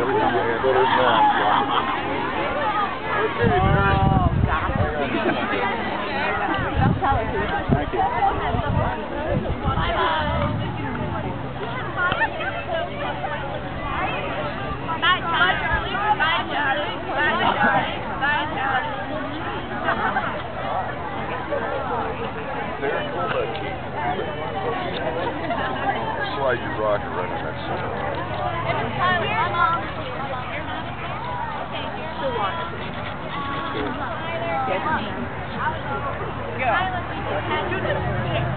Every time I hear it, it's Okay, thank you. Bye, Charlie. Bye, Charlie. Bye, Charlie. Bye, Charlie. Slide your rocket right in that center.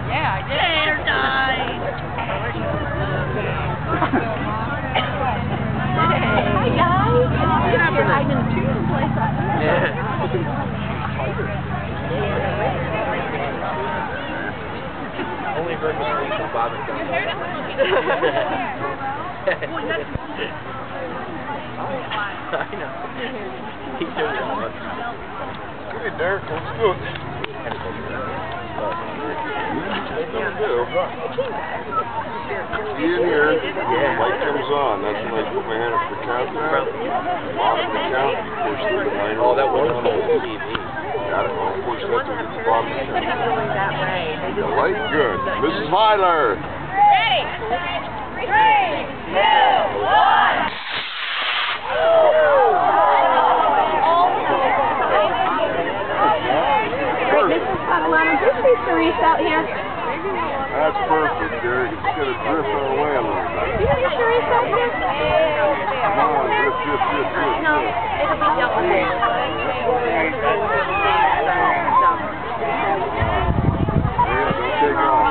Yeah, I did. Tater died. Hi guys. You're hiding in the tune place up there. Only heard mistakes from Bob and John. I know. He showed me how much. Okay, Derek, let's do it. See in here, light comes on. That's when I put my hand up the countdown. Bottom of the count, you push the line. Oh, that one on the TV. Got it. I'll push that to the bottom of the count. That way. The light, good. Mrs. Heiler. Ready? 3, 2, 1. Cerise out here. That's perfect, Derek. It's going to drift our way a little bit. You have your Cerise out here? Come on, drift. No, it'll be down there. Don't take off.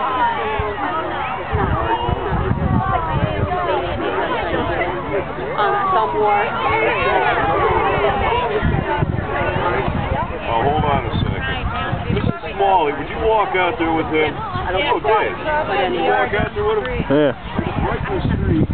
Some more. Oh, hold on a second. Mrs. Smalley, would you walk out there with him? I don't know. Dave. Would you walk out there with him? Yeah. Right in the street.